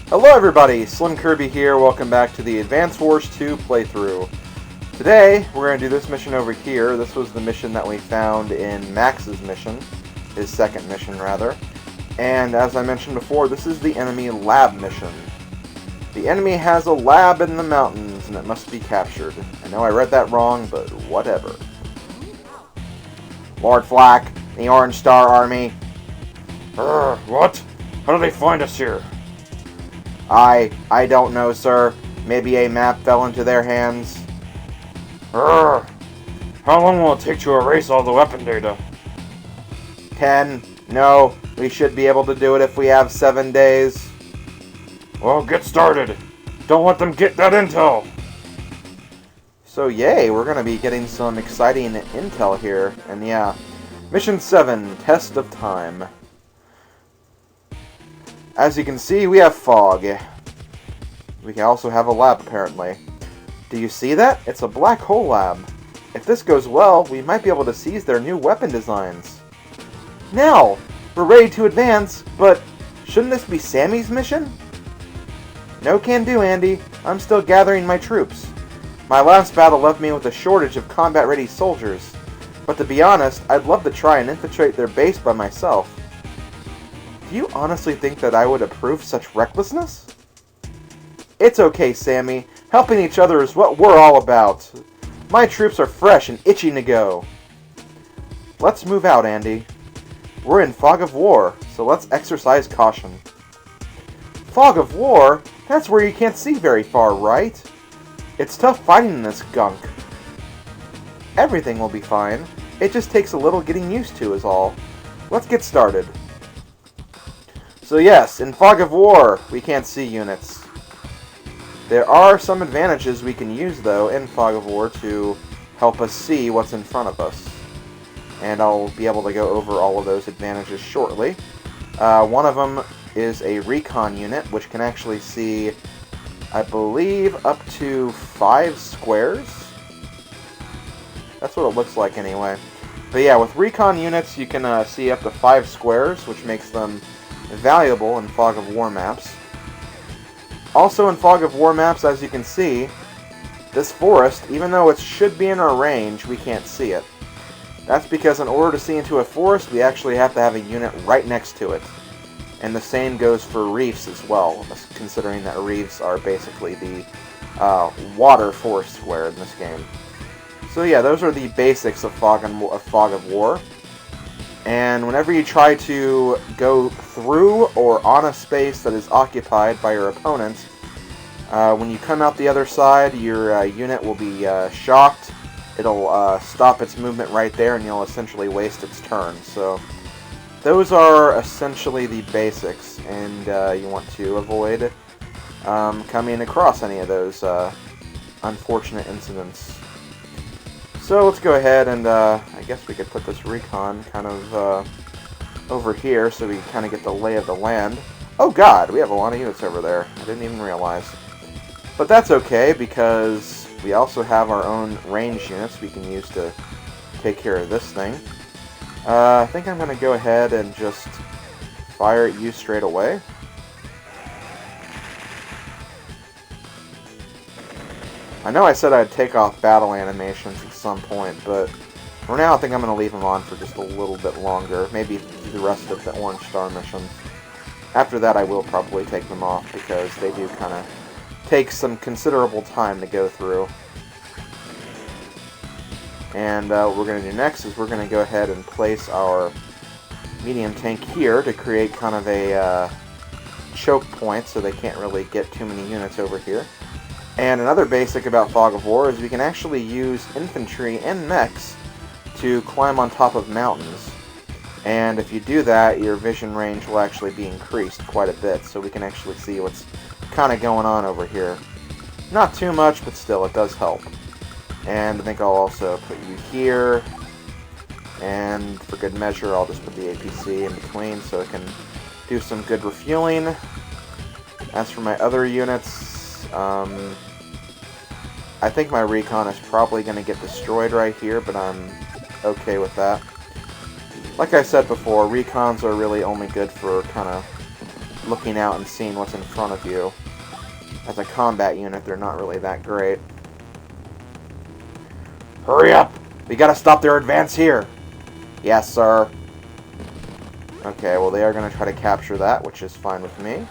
Hello everybody, SlimKirby here, welcome back to the Advance Wars 2 playthrough. Today, we're going to do this mission over here. This was the mission that we found in Max's mission, his second mission rather. And as I mentioned before, this is the enemy lab mission. The enemy has a lab in the mountains and it must be captured. I know I read that wrong, but whatever. Lord Flack, the Orange Star Army. What? How do they find us here? I don't know, sir. Maybe a map fell into their hands. How long will it take to erase all the weapon data? 10. No, we should be able to do it if we have 7 days. Well, get started. Don't let them get that intel. So yay, we're going to be getting some exciting intel here. And yeah, Mission 7, Test of Time. As you can see, we have fog. We can also have a lab, apparently. Do you see that? It's a black hole lab. If this goes well, we might be able to seize their new weapon designs. Now, we're ready to advance, but shouldn't this be Sammy's mission? No can do, Andy. I'm still gathering my troops. My last battle left me with a shortage of combat-ready soldiers. But to be honest, I'd love to try and infiltrate their base by myself. Do you honestly think that I would approve such recklessness? It's okay, Sammy. Helping each other is what we're all about. My troops are fresh and itching to go. Let's move out, Andy. We're in Fog of War, so let's exercise caution. Fog of War? That's where you can't see very far, right? It's tough fighting in this gunk. Everything will be fine. It just takes a little getting used to is all. Let's get started. So yes, in Fog of War, we can't see units. There are some advantages we can use, though, in Fog of War to help us see what's in front of us. And I'll be able to go over all of those advantages shortly. One of them is a recon unit, which can actually see, I believe, up to 5 squares. That's what it looks like anyway. But yeah, with recon units, you can see up to 5 squares, which makes them valuable in Fog of War maps. Also in Fog of War maps, as you can see, this forest, even though it should be in our range, we can't see it. That's because in order to see into a forest, we actually have to have a unit right next to it. And the same goes for reefs as well, considering that reefs are basically the water forest square in this game. So yeah, those are the basics of Fog of War. And whenever you try to go through or on a space that is occupied by your opponent, when you come out the other side, your unit will be shocked. It'll stop its movement right there, and you'll essentially waste its turn. So those are essentially the basics, and you want to avoid coming across any of those unfortunate incidents. So let's go ahead and I guess we could put this recon kind of over here so we kind of get the lay of the land. Oh god, we have a lot of units over there. I didn't even realize. But that's okay because we also have our own range units we can use to take care of this thing. I think I'm going to go ahead and just fire at you straight away. I know I said I'd take off battle animations at some point, but for now I think I'm going to leave them on for just a little bit longer, maybe the rest of the Orange Star missions. After that I will probably take them off because they do kind of take some considerable time to go through. And what we're going to do next is we're going to go ahead and place our medium tank here to create kind of a choke point so they can't really get too many units over here. And another basic about Fog of War is we can actually use infantry and mechs to climb on top of mountains. And if you do that, your vision range will actually be increased quite a bit, so we can actually see what's kind of going on over here. Not too much, but still, it does help. And I think I'll also put you here, and for good measure, I'll just put the APC in between so it can do some good refueling. As for my other units, I think my recon is probably going to get destroyed right here, but I'm okay with that. Like I said before, recons are really only good for kind of looking out and seeing what's in front of you. As a combat unit, they're not really that great. Hurry up! We gotta stop their advance here! Yes, sir. Okay, well they are gonna try to capture that, which is fine with me.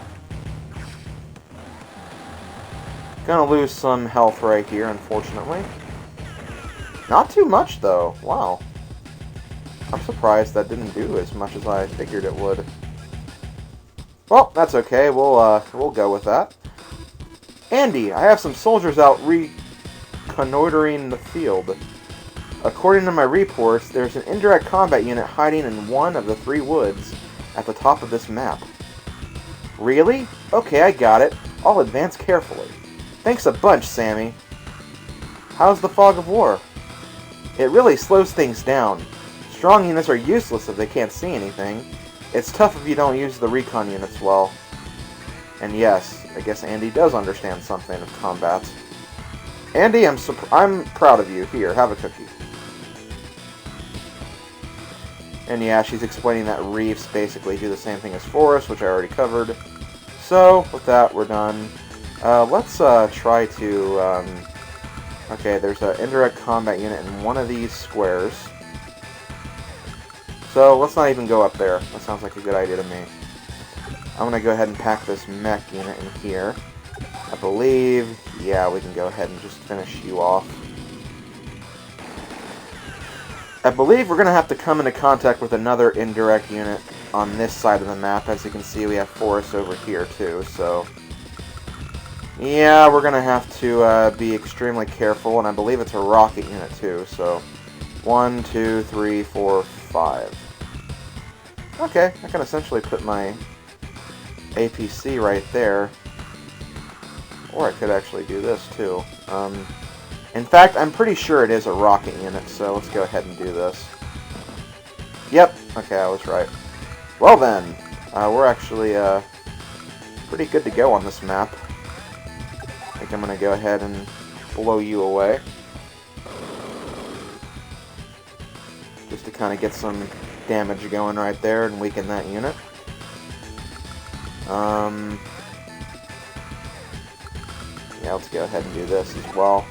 Gonna lose some health right here, unfortunately. Not too much, though. Wow. I'm surprised that didn't do as much as I figured it would. Well, that's okay. We'll go with that. Andy, I have some soldiers out reconnoitering the field. According to my reports, there's an indirect combat unit hiding in one of the 3 woods at the top of this map. Really? Okay, I got it. I'll advance carefully. Thanks a bunch, Sammy. How's the fog of war? It really slows things down. Strong units are useless if they can't see anything. It's tough if you don't use the recon units well. And yes, I guess Andy does understand something of combat. Andy, I'm proud of you. Here, have a cookie. And yeah, she's explaining that reefs basically do the same thing as forests, which I already covered. So, with that, we're done. Let's try to... okay, there's an indirect combat unit in one of these squares. So, let's not even go up there. That sounds like a good idea to me. I'm going to go ahead and pack this mech unit in here. I believe... yeah, we can go ahead and just finish you off. I believe we're going to have to come into contact with another indirect unit on this side of the map. As you can see, we have forests over here, too, so... yeah, we're going to have to be extremely careful, and I believe it's a rocket unit, too, so... 1, 2, 3, 4, 5. Okay, I can essentially put my APC right there. Or I could actually do this, too. In fact, I'm pretty sure it is a rocket unit, so let's go ahead and do this. Yep, okay, I was right. Well then, we're actually pretty good to go on this map. I think I'm going to go ahead and blow you away. Just to kind of get some damage going right there and weaken that unit. Yeah, let's go ahead and do this as well.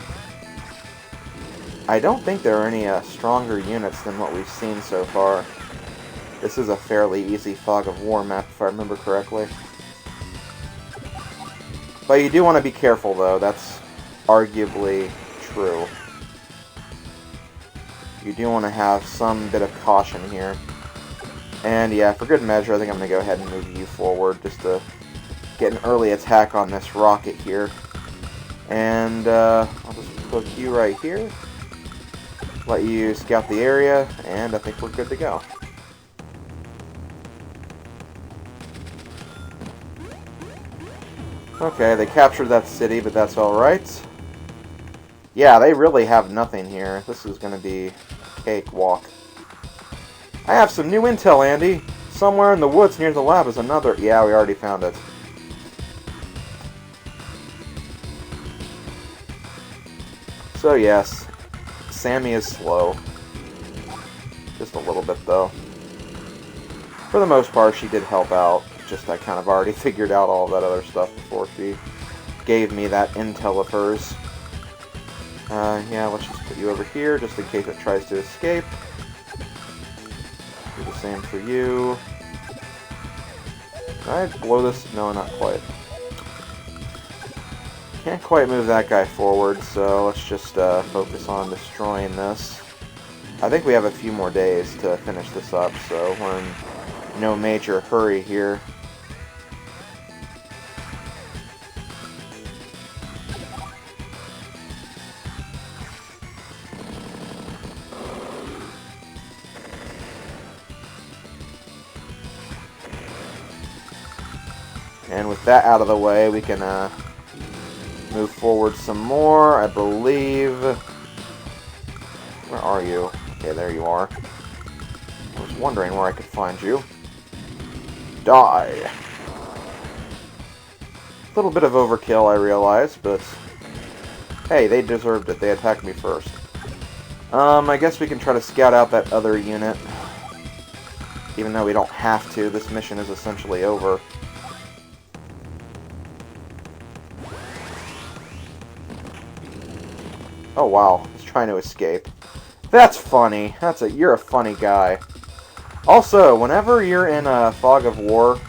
I don't think there are any stronger units than what we've seen so far. This is a fairly easy fog of war map, if I remember correctly. But you do want to be careful, though. That's arguably true. You do want to have some bit of caution here. And yeah, for good measure, I think I'm going to go ahead and move you forward just to get an early attack on this rocket here. And I'll just put you right here. Let you scout the area, and I think we're good to go. Okay, they captured that city, but that's alright. Yeah, they really have nothing here. This is going to be a cakewalk. I have some new intel, Andy. Somewhere in the woods near the lab is another... yeah, we already found it. So yes, Sammy is slow. Just a little bit, though. For the most part, she did help out. Just I kind of already figured out all that other stuff before she gave me that intel of hers. Yeah, let's just put you over here, just in case it tries to escape. Do the same for you. Can I blow this? No, not quite. Can't quite move that guy forward, so let's just focus on destroying this. I think we have a few more days to finish this up, so we're in no major hurry here. And with that out of the way, we can move forward some more, I believe. Where are you? Okay, there you are. I was wondering where I could find you. Die! A little bit of overkill, I realize, but hey, they deserved it. They attacked me first. I guess we can try to scout out that other unit. Even though we don't have to, this mission is essentially over. Oh wow, he's trying to escape. That's funny. You're a funny guy. Also, whenever you're in a fog of war,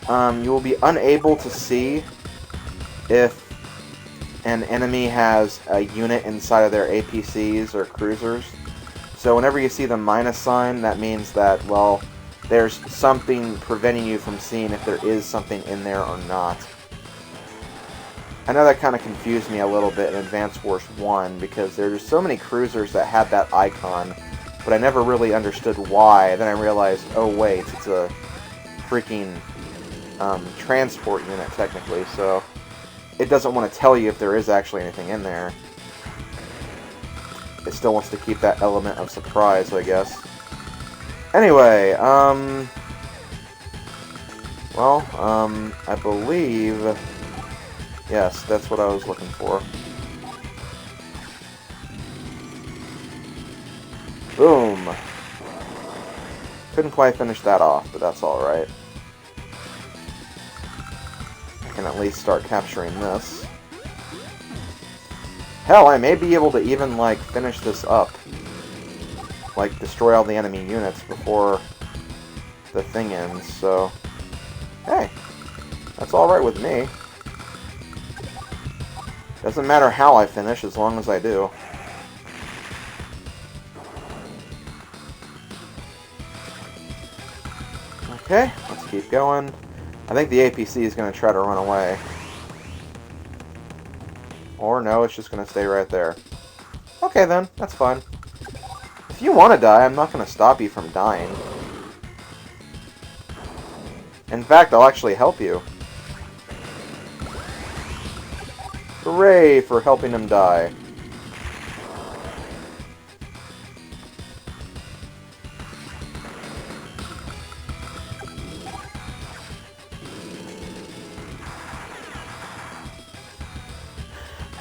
you will be unable to see if an enemy has a unit inside of their APCs or cruisers. So whenever you see the minus sign, that means that, well, there's something preventing you from seeing if there is something in there or not. I know that kind of confused me a little bit in Advance Wars 1, because there's so many cruisers that had that icon, but I never really understood why. Then I realized, oh wait, it's a freaking transport unit, technically, so it doesn't want to tell you if there is actually anything in there. It still wants to keep that element of surprise, I guess. Anyway, I believe... Yes, that's what I was looking for. Boom! Couldn't quite finish that off, but that's alright. I can at least start capturing this. Hell, I may be able to even, like, finish this up. Like, destroy all the enemy units before the thing ends, so... Hey, that's alright with me. Doesn't matter how I finish, as long as I do. Okay, let's keep going. I think the APC is going to try to run away. Or no, it's just going to stay right there. Okay then, that's fine. If you want to die, I'm not going to stop you from dying. In fact, I'll actually help you. Hooray for helping him die.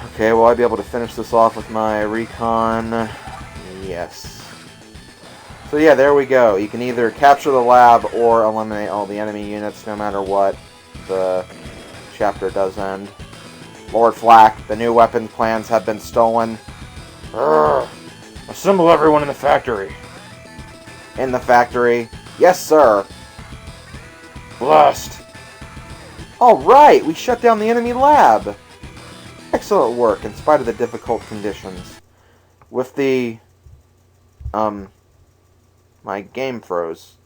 Okay, will I be able to finish this off with my recon? Yes. So yeah, there we go. You can either capture the lab or eliminate all the enemy units no matter what the chapter does end. Lord Flack, the new weapons plans have been stolen. Urgh. Assemble everyone in the factory. In the factory? Yes, sir. Blast. Alright, we shut down the enemy lab. Excellent work, in spite of the difficult conditions. With the... my game froze.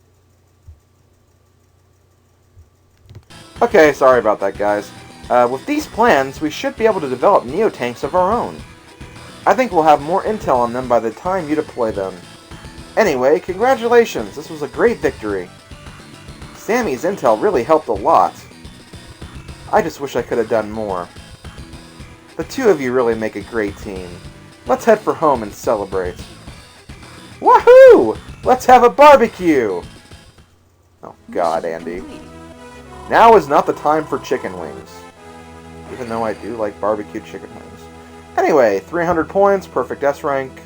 Okay, sorry about that, guys. With these plans, we should be able to develop Neo-tanks of our own. I think we'll have more intel on them by the time you deploy them. Anyway, congratulations, this was a great victory. Sammy's intel really helped a lot. I just wish I could have done more. The two of you really make a great team. Let's head for home and celebrate. Woohoo! Let's have a barbecue! Oh god, Andy. Now is not the time for chicken wings. Even though I do like barbecued chicken wings. Anyway, 300 points, perfect S rank.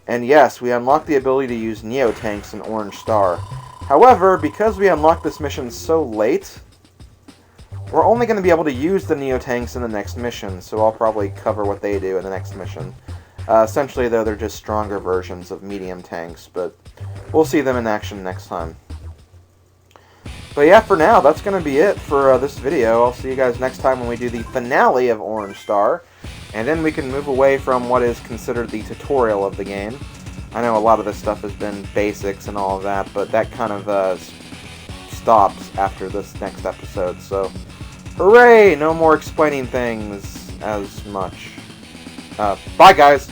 And yes, we unlocked the ability to use Neo-tanks in Orange Star. However, because we unlocked this mission so late, we're only going to be able to use the Neo-tanks in the next mission, so I'll probably cover what they do in the next mission. Essentially, though, they're just stronger versions of medium tanks, but we'll see them in action next time. But yeah, for now, that's going to be it for this video. I'll see you guys next time when we do the finale of Orange Star. And then we can move away from what is considered the tutorial of the game. I know a lot of this stuff has been basics and all of that, but that kind of stops after this next episode. So, hooray! No more explaining things as much. Bye, guys!